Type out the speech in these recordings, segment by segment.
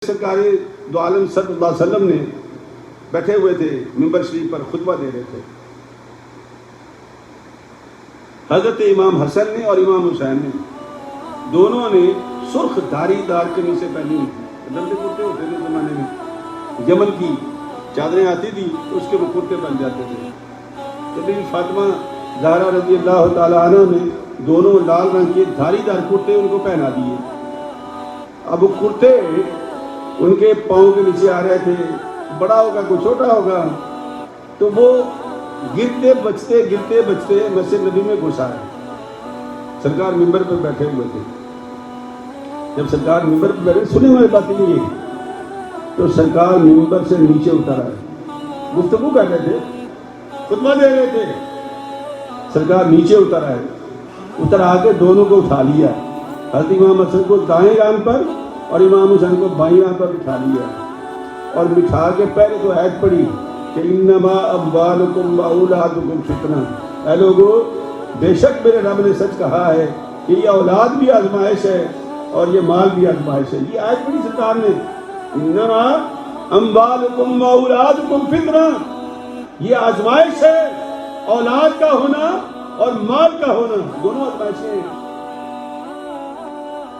سرکار دو عالم صلی اللہ علیہ وسلم نے بیٹھے ہوئے تھے منبر شریف پر خطبہ دے رہے تھے. حضرت امام حسن نے اور امام حسین نے دونوں نے سرخ دھاری دار قمیصیں پہنی ہوئی تھی. لمبے کرتے ہوتے تھے زمانے میں، یمن کی چادریں آتی تھی اس کے وہ کرتے بن جاتے تھے. تو فاطمہ زہرا رضی اللہ تعالی عنہ نے دونوں لال رنگ کے دھاری دار کرتے ان کو پہنا دیے. اب وہ کرتے ان کے پاؤں کے نیچے آ رہے تھے، بڑا ہوگا کوئی چھوٹا ہوگا، تو وہ گرتے بچتے مسجد نبی میں گھس آئے. سرکار ممبر پر بیٹھے ہوئے تھے. جب سرکار ممبر پر بیٹھے، سنے ہوئے باتیں نہیں ہے، تو سرکار ممبر سے نیچے اتر آئے. گفتگو کر رہے تھے، خطبہ دے رہے تھے. سرکار نیچے اتر آئے، اتر آ کے دونوں کو اٹھا لیا. حضرت امام حسن کو دائیں ران پر اور امام حسین کو بائیں ران پر بٹھا لیا، اور بٹھا کے پہلے تو آیت پڑھی کہ انما اموالکم و اولادکم فتنہ. اے لوگو، بے شک میرے رب نے سچ کہا ہے کہ یہ اولاد بھی آزمائش ہے اور یہ مال بھی آزمائش ہے. یہ آیت پڑھی سرکار نے، انما اموالکم و اولادکم فتنہ. یہ آزمائش ہے، اولاد کا ہونا اور مال کا ہونا دونوں آزمائشیں ہیں.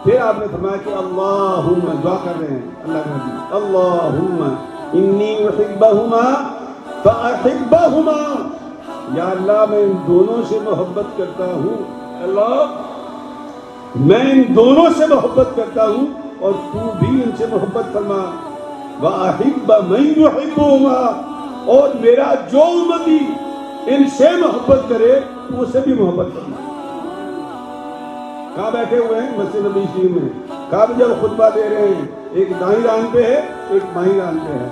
پھر آپ نے فرمایا کہ اللہم، دعا کر رہے ہیں اللہ کے نبی، اللہم انی احبہما فاحبہما. یا اللہ میں ان دونوں سے محبت کرتا ہوں، اللہ میں ان دونوں سے محبت کرتا ہوں اور تو بھی ان سے محبت فرما. واحب من یحبہما، اور میرا جو امتی ان سے محبت کرے تو اسے بھی محبت فرما. کہاں بیٹھے ہوئے ہیں؟ مسجد نبی شریف میں. کہاں جب خطبہ دے رہے ہیں، ایک دائیں ران پہ ہے ایک بائیں ران پہ ہے.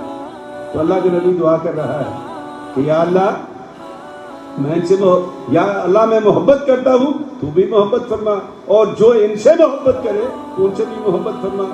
تو اللہ کے نبی دعا کر رہا ہے کہ یا اللہ میں ان سے یا اللہ میں محبت کرتا ہوں، تو بھی محبت فرما، اور جو ان سے محبت کرے تو ان سے بھی محبت فرما.